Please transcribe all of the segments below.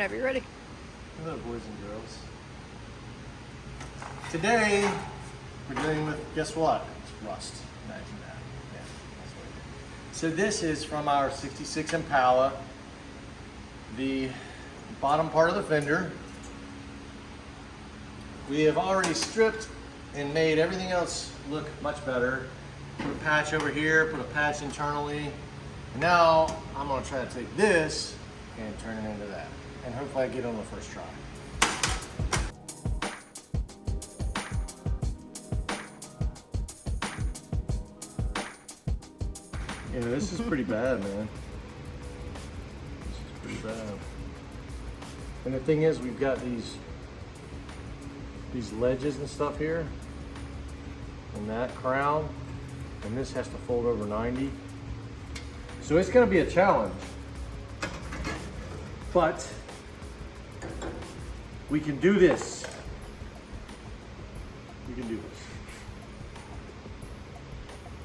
whenever you're ready. Hello, boys and girls. Today, we're dealing with, guess what? It's rust. Imagine that. Yeah, that's what it is. So this is from our 66 Impala, the bottom part of the fender. We have already stripped and made everything else look much better. Put a patch over here, put a patch internally. And now I'm gonna try to take this and turn it into that. And hopefully I get it on the first try. Yeah, this is pretty bad, man. This is pretty bad. And the thing is, we've got these ledges and stuff here, and that crown, and this has to fold over 90. So it's gonna be a challenge. But we can do this. We can do this.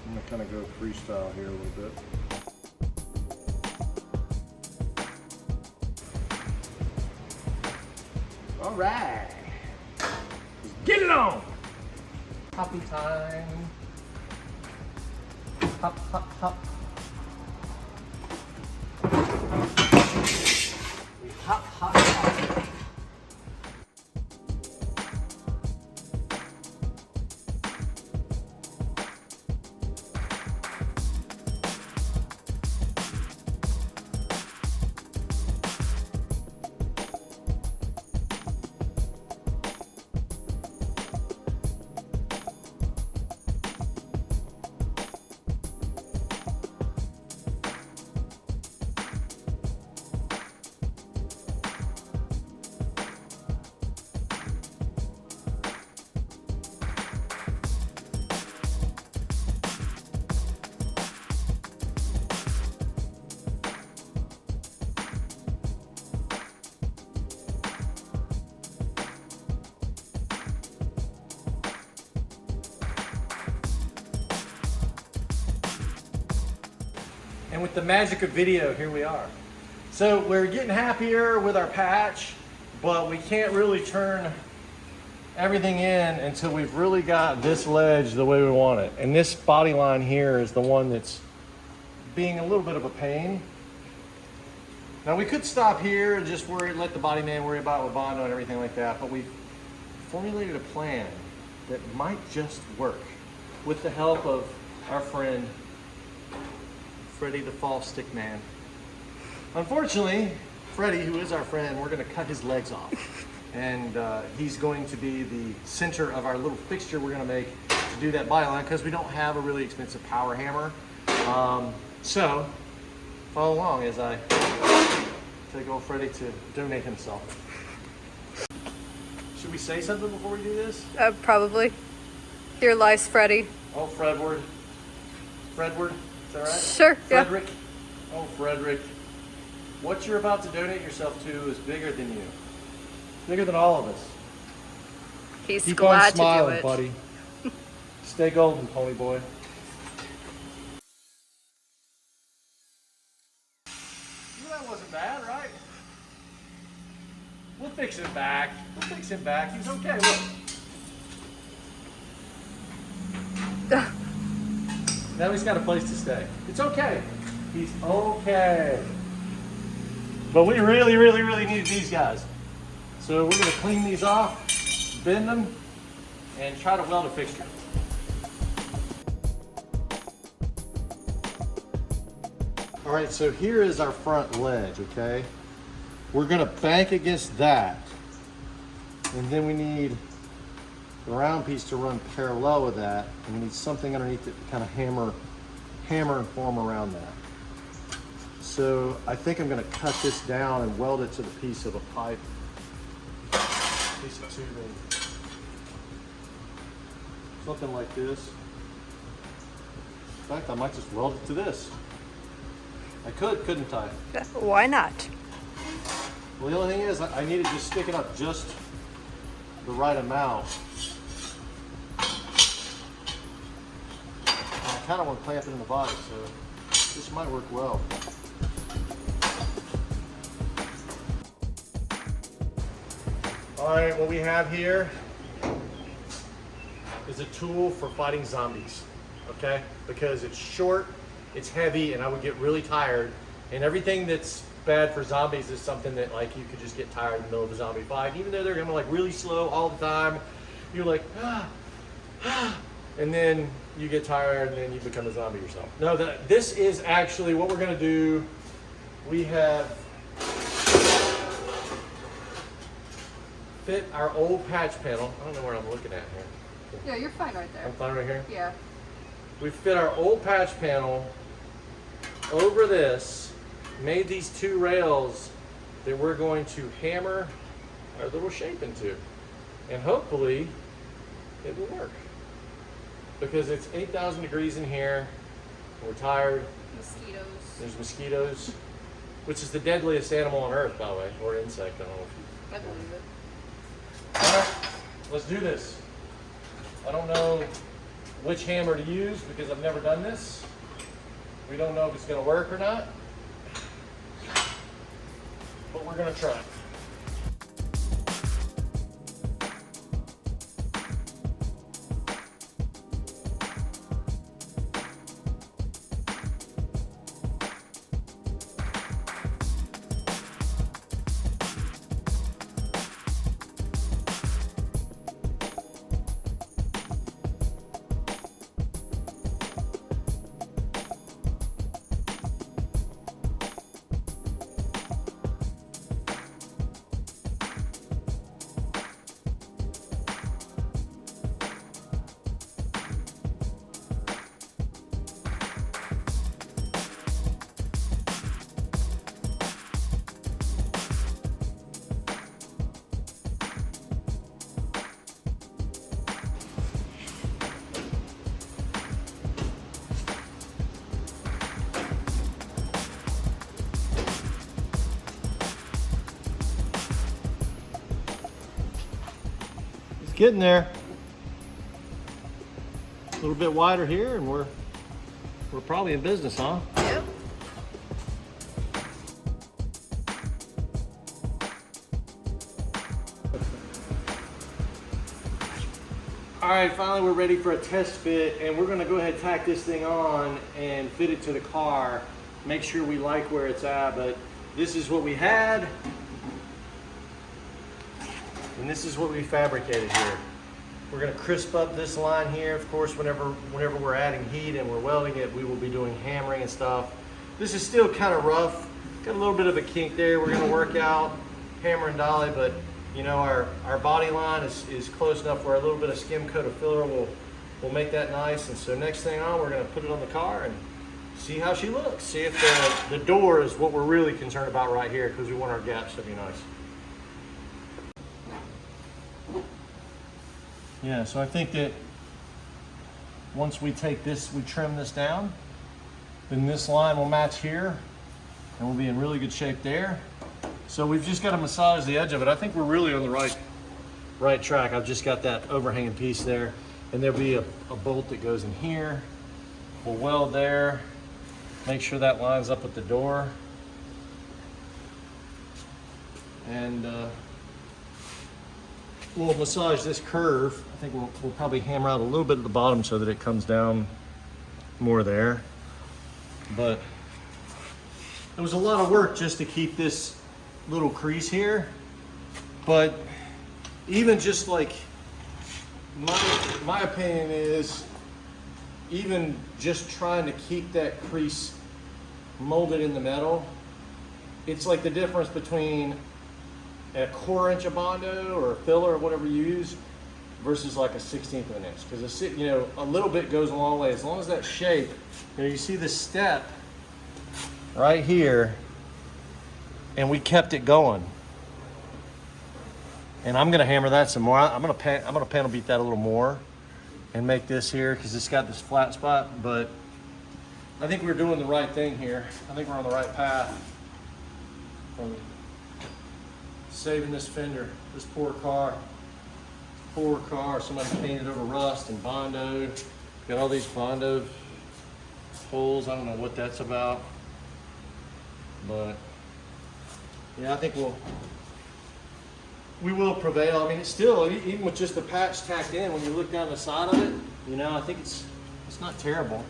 I'm gonna kind of go freestyle here a little bit. All right, let's get it on. Hoppy time. Hop, hop, hop. Hop, hop, hop. And with the magic of video, here we are. So we're getting happier with our patch, but we can't really turn everything in until we've really got this ledge the way we want it. And this body line here is the one that's being a little bit of a pain. Now we could stop here and just let the body man worry about Bondo and everything like that, but we've formulated a plan that might just work with the help of our friend, Freddie the Fall Stick Man. Unfortunately, Freddie, who is our friend, we're gonna cut his legs off. And he's going to be the center of our little fixture we're gonna make to do that body line, because we don't have a really expensive power hammer. So, follow along as I take old Freddie to donate himself. Should we say something before we do this? Probably. Here lies Freddie. Oh, Fredward. Fredward? Is that right? Sure, Frederick. Yeah. Oh, Frederick. What you're about to donate yourself to is bigger than you. Bigger than all of us. He's Keep glad on smiling, to do it. buddy. Stay golden, pony boy. Well, that wasn't bad, right? We'll fix him back. We'll fix him back. He's okay, look. Now he's got a place to stay. It's okay. He's okay. But we really, really, really needed these guys. So we're gonna clean these off, bend them, and try to weld a fixture. All right, so here is our front ledge, okay? We're gonna bank against that. And then we need the round piece to run parallel with that, and we need something underneath it to kind of hammer and form around that. So I think I'm going to cut this down and weld it to the piece of a pipe, piece of tubing, something like this. In fact, I might just weld it to this. I could, couldn't I? Why not? Well, the only thing is I need to just stick it up just the right amount. I kind of want to clamp it in the body, so this might work well. All right, what we have here is a tool for fighting zombies, okay? Because it's short, it's heavy, and I would get really tired. And everything that's bad for zombies is something that like you could just get tired in the middle of a zombie fight. Even though they're gonna like really slow all the time, you're like, and then you get tired and then you become a zombie yourself. No, this is actually what we're gonna do. We have fit our old patch panel. I don't know where I'm looking at here. Yeah, you're fine right there. I'm fine right here? Yeah. We fit our old patch panel over this, made these two rails that we're going to hammer our little shape into. And hopefully it will work. Because it's 8,000 degrees in here. We're tired. Mosquitoes. There's mosquitoes, which is the deadliest animal on earth, by the way, or insect. I don't know if you. I believe it. All right, let's do this. I don't know which hammer to use because I've never done this. We don't know if it's going to work or not, but we're going to try. Getting there. A little bit wider here and we're probably in business, huh? Yep. All right, finally we're ready for a test fit and we're gonna go ahead and tack this thing on and fit it to the car. Make sure we like where it's at, but this is what we had. And this is what we fabricated here. We're gonna crisp up this line here. Of course, whenever we're adding heat and we're welding it, we will be doing hammering and stuff. This is still kind of rough. Got a little bit of a kink there. We're gonna work out, hammer and dolly, but you know, our body line is close enough where a little bit of skim coat of filler will make that nice. And so next thing on, we're gonna put it on the car and see how she looks. See if the door is what we're really concerned about right here because we want our gaps to be nice. Yeah, so I think that once we take this, we trim this down, then this line will match here and we'll be in really good shape there. So we've just got to massage the edge of it. I think we're really on the right track. I've just got that overhanging piece there and there'll be a bolt that goes in here. We'll weld there, make sure that lines up with the door. And we'll massage this curve. I think we'll probably hammer out a little bit at the bottom so that it comes down more there. But it was a lot of work just to keep this little crease here. But even just like, my opinion is, even just trying to keep that crease molded in the metal, it's like the difference between a 1/4 inch of Bondo or a filler or whatever you use versus like a 1/16 of an inch. Because you know, a little bit goes a long way. As long as that shape, you know, you see this step right here, and we kept it going. And I'm gonna hammer that some more. I'm gonna panel beat that a little more and make this here because it's got this flat spot. But I think we're doing the right thing here. I think we're on the right path from saving this fender, this poor car. Poor car, somebody painted over rust and Bondo. Got all these Bondo holes. I don't know what that's about. But yeah, I think we'll we will prevail. I mean, it's still, even with just the patch tacked in, when you look down the side of it, you know, I think it's not terrible.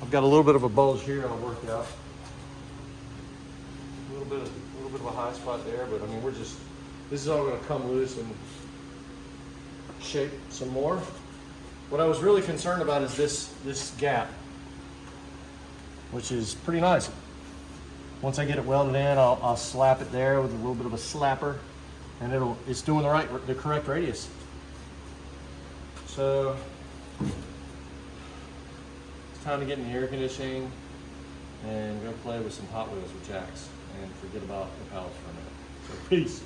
I've got a little bit of a bulge here I'll work out. A little bit of a high spot there, but I mean, this is all gonna come loose and shape some more. What I was really concerned about is this gap, which is pretty nice. Once I get it welded in, I'll slap it there with a little bit of a slapper, and it's doing the correct radius. So it's time to get in the air conditioning and go play with some Hot Wheels with Jax and forget about Impala for a minute. So peace.